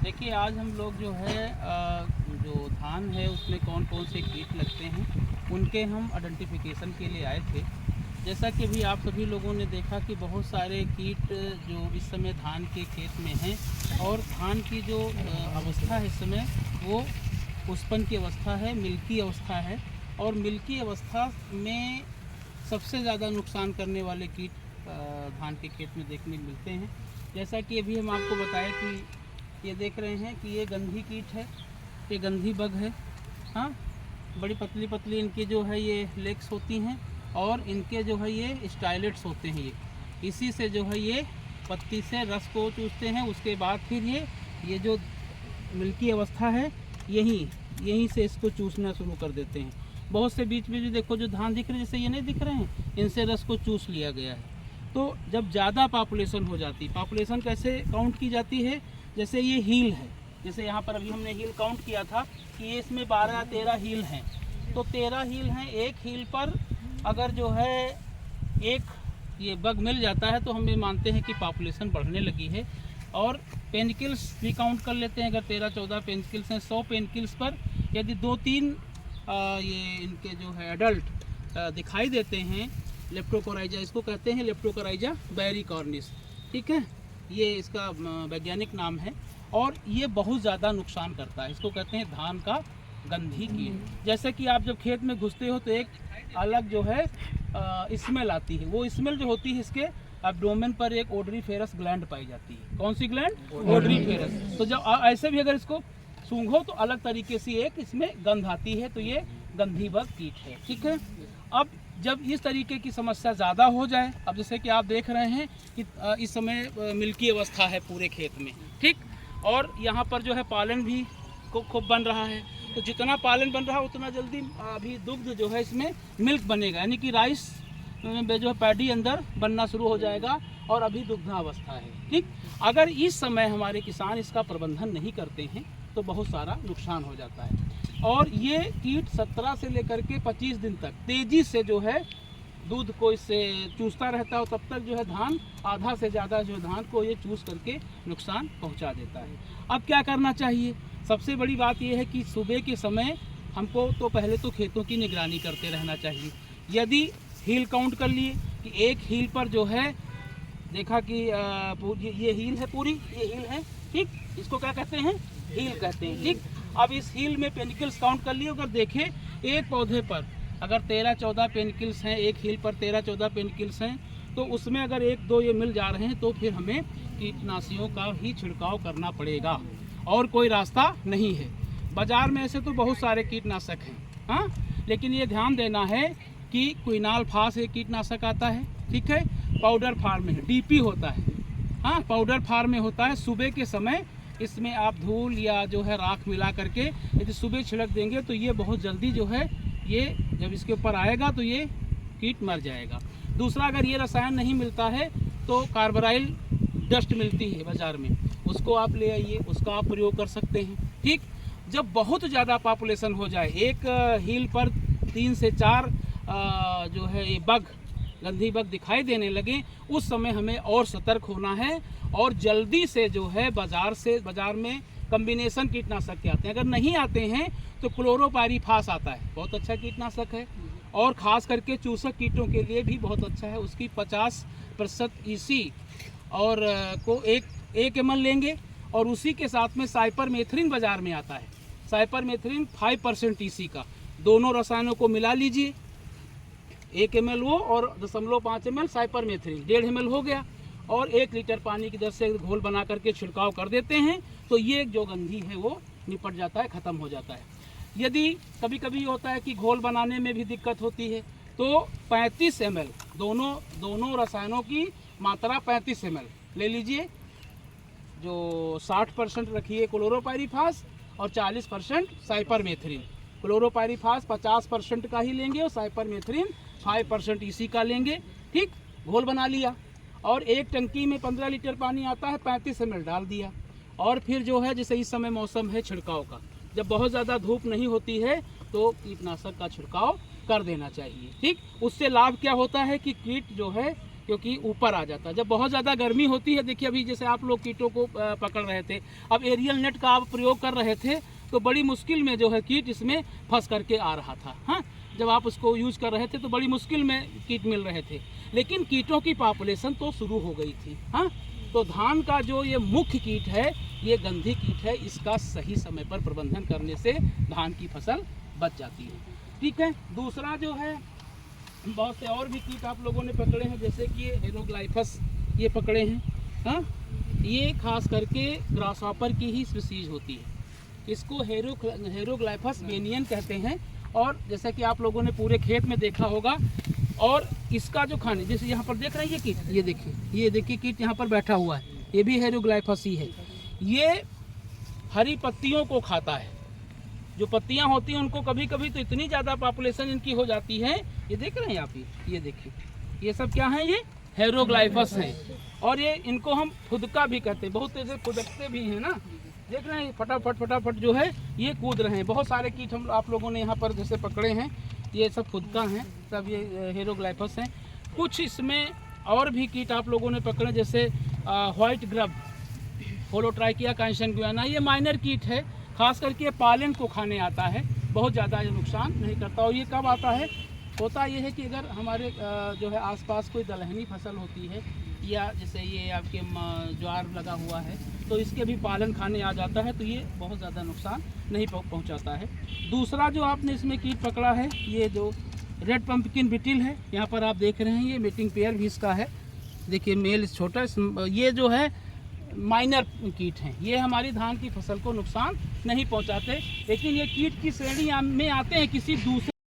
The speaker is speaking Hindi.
देखिए आज हम लोग जो है जो धान है उसमें कौन कौन से कीट लगते हैं उनके हम आइडेंटिफिकेशन के लिए आए थे। जैसा कि अभी आप सभी लोगों ने देखा कि बहुत सारे कीट जो इस समय धान के खेत में हैं और धान की जो अवस्था है इस समय वो पुष्पन की अवस्था है, मिल्की अवस्था है। और मिल्की अवस्था में सबसे ज़्यादा नुकसान करने वाले कीट धान के खेत में देखने को मिलते हैं। जैसा कि अभी हम आपको बताएं कि ये देख रहे हैं कि ये गंधी कीट है, ये गंधी बग है। हाँ, बड़ी पतली पतली इनकी जो है ये लेग्स होती हैं और इनके जो है ये स्टाइलेट्स होते हैं। ये इसी से जो है ये पत्ती से रस को चूसते हैं। उसके बाद फिर ये जो मिल्की अवस्था है यहीं से इसको चूसना शुरू कर देते हैं। बहुत से बीच में जो देखो जो धान दिख रहे हैं, जैसे ये नहीं दिख रहे हैं, इनसे रस को चूस लिया गया है। तो जब ज़्यादा पॉपुलेशन हो जाती, पॉपुलेशन कैसे काउंट की जाती है, जैसे ये हील है, जैसे यहाँ पर अभी हमने हील काउंट किया था कि ये इसमें 12-13 हील हैं। तो 13 हील हैं, एक हील पर अगर जो है एक ये बग मिल जाता है तो हम ये मानते हैं कि पॉपुलेशन बढ़ने लगी है। और पेनकिल्स भी काउंट कर लेते हैं। अगर 13-14 पेनकिल्स हैं 100 पेनकिल्स पर यदि 2-3 ये इनके जो है एडल्ट दिखाई देते हैं, लेप्टोकोराइजा इसको कहते हैं, लेप्टोकोराइजा बैरिकॉर्निस, ठीक है, ये इसका वैज्ञानिक नाम है। और ये बहुत ज़्यादा नुकसान करता है, इसको कहते हैं धान का गंधी कीट। जैसे कि आप जब खेत में घुसते हो तो एक अलग जो है स्मेल आती है। वो स्मेल जो होती है इसके एब्डोमेन पर एक ओडरीफेरस ग्लैंड पाई जाती है। कौन सी ग्लैंड? ओडरीफेरस। तो जब ऐसे भी अगर इसको सूंघो तो अलग तरीके से एक इसमें गंध आती है, तो ये गंधी बग कीट है, ठीक है। अब जब इस तरीके की समस्या ज़्यादा हो जाए, अब जैसे कि आप देख रहे हैं कि इस समय मिल्की अवस्था है पूरे खेत में, ठीक, और यहाँ पर जो है पालन भी खूब बन रहा है। तो जितना पालन बन रहा है उतना जल्दी अभी दुग्ध जो है इसमें मिल्क बनेगा, यानी कि राइस में जो है पैडी अंदर बनना शुरू हो जाएगा और अभी दुग्धावस्था है, ठीक। अगर इस समय हमारे किसान इसका प्रबंधन नहीं करते हैं तो बहुत सारा नुकसान हो जाता है। और ये कीट 17 से लेकर के 25 दिन तक तेज़ी से जो है दूध को इससे चूसता रहता है और तब तक जो है धान आधा से ज़्यादा जो धान को ये चूस करके नुकसान पहुंचा देता है। अब क्या करना चाहिए? सबसे बड़ी बात यह है कि सुबह के समय हमको तो पहले तो खेतों की निगरानी करते रहना चाहिए। यदि हील काउंट कर लिए कि एक हील पर जो है देखा कि ये हील है, पूरी ये हील है, ठीक, इसको क्या कहते हैं? हील कहते हैं, ठीक। अब इस हील में पेनिकल्स काउंट कर लिए, अगर देखें एक पौधे पर अगर 13-14 पेनिकल्स हैं, एक हील पर 13-14 पेनिकल्स हैं, तो उसमें अगर 1-2 ये मिल जा रहे हैं तो फिर हमें कीटनाशियों का ही छिड़काव करना पड़ेगा और कोई रास्ता नहीं है। बाज़ार में ऐसे तो बहुत सारे कीटनाशक हैं, हाँ, लेकिन ये ध्यान देना है कि क्विनाल फास एक कीटनाशक आता है, ठीक है, पाउडर फार्म में डीपी होता है, हाँ, पाउडर फार्म में होता है। सुबह के समय इसमें आप धूल या जो है राख मिला करके यदि सुबह छिड़क देंगे तो ये बहुत जल्दी जो है ये जब इसके ऊपर आएगा तो ये कीट मर जाएगा। दूसरा, अगर ये रसायन नहीं मिलता है तो कार्बोराइल डस्ट मिलती है बाज़ार में, उसको आप ले आइए, उसका आप प्रयोग कर सकते हैं, ठीक। जब बहुत ज़्यादा पॉपुलेशन हो जाए, एक हील पर 3 से 4 जो है ये बग, गंधी बग दिखाई देने लगे, उस समय हमें और सतर्क होना है और जल्दी से जो है बाज़ार में कम्बिनेशन कीटनाशक के आते हैं। अगर नहीं आते हैं तो क्लोरोपाइरीफास आता है, बहुत अच्छा कीटनाशक है और ख़ास करके चूसक कीटों के लिए भी बहुत अच्छा है। उसकी 50% ईसी और को एक ml लेंगे और उसी के साथ में साइपरमेथ्रिन बाज़ार में आता है, साइपरमेथ्रिन 5% ईसी का, दोनों रसायनों को मिला लीजिए, 1 ml वो और 0.5 ml साइपरमेथ्रिन, 1.5 ml हो गया, और 1 लीटर पानी की दर से घोल बना करके छिड़काव कर देते हैं तो ये जो गंधी है वो निपट जाता है, ख़त्म हो जाता है। यदि कभी कभी होता है कि घोल बनाने में भी दिक्कत होती है तो 35 ml दोनों रसायनों की मात्रा 35 ml ले लीजिए, जो 60% रखिए क्लोरोपाइरीफास और 40% साइपरमेथ्रिन। क्लोरोपाइरीफास 50% का ही लेंगे और साइपरमेथ्रिन 5% इसी का लेंगे, ठीक। घोल बना लिया और एक टंकी में 15 लीटर पानी आता है, 35 ml डाल दिया। और फिर जो है जैसे इस समय मौसम है छिड़काव का, जब बहुत ज़्यादा धूप नहीं होती है तो कीटनाशक का छिड़काव कर देना चाहिए, ठीक। उससे लाभ क्या होता है कि कीट जो है क्योंकि ऊपर आ जाता है। जब बहुत ज़्यादा गर्मी होती है, देखिए अभी जैसे आप लोग कीटों को पकड़ रहे थे, अब एरियल नेट का आप प्रयोग कर रहे थे तो बड़ी मुश्किल में जो है कीट इसमें फंस करके आ रहा था। हाँ, जब आप उसको यूज़ कर रहे थे तो बड़ी मुश्किल में कीट मिल रहे थे, लेकिन कीटों की पॉपुलेशन तो शुरू हो गई थी। हाँ, तो धान का जो ये मुख्य कीट है, ये गंधी कीट है, इसका सही समय पर प्रबंधन करने से धान की फसल बच जाती है। ठीक है, दूसरा जो है, बहुत से और भी कीट आप लोगों ने पकड़े हैं, जैसे कि ये हेरोग्लाइफस ये पकड़े हैं। हाँ, ये खास करके ग्रासहॉपर की ही स्पीसीज होती है, इसको हेरोग्लाइफस वेनियन कहते हैं। और जैसा कि आप लोगों ने पूरे खेत में देखा होगा, और इसका जो खाने, जैसे यहाँ पर देख रहे हैं ये कीट, ये देखिए कीट यहाँ पर बैठा हुआ है, ये भी हेरोग्लाइफस ही है। ये हरी पत्तियों को खाता है, जो पत्तियाँ होती हैं उनको कभी कभी तो इतनी ज़्यादा पॉपुलेशन इनकी हो जाती है, ये देख रहे हैं आप, ये देखिए, ये सब क्या है, ये हेरोग्लाइफस हैं। और ये इनको हम फुदका भी कहते हैं, बहुत तेज फुदकते भी हैं ना, देख रहे हैं फटाफट जो है ये कूद रहे हैं। बहुत सारे कीट हम आप लोगों ने यहाँ पर जैसे पकड़े हैं, ये सब फुदका हैं, सब ये हेरोग्लाइफस हैं। कुछ इसमें और भी कीट आप लोगों ने पकड़े, जैसे व्हाइट ग्रब, होलोट्राइकिया कांसेंगुइना, ये माइनर कीट है, खास करके ये पालन को खाने आता है, बहुत ज़्यादा ये नुकसान नहीं करता। और ये कब आता है, होता ये है कि अगर हमारे जो है आसपास कोई दलहनी फसल होती है, या जैसे ये आपके ज्वार लगा हुआ है, तो इसके भी पालन खाने आ जाता है, तो ये बहुत ज़्यादा नुकसान नहीं पहुंचाता है। दूसरा जो आपने इसमें कीट पकड़ा है, ये जो रेड पंपकिन बिटिल है, यहाँ पर आप देख रहे हैं, ये मीटिंग पेयर भी इसका है, देखिए मेल छोटा, ये जो है माइनर कीट हैं, ये हमारी धान की फसल को नुकसान नहीं पहुंचाते, लेकिन ये कीट की श्रेणी में आते हैं किसी दूसरे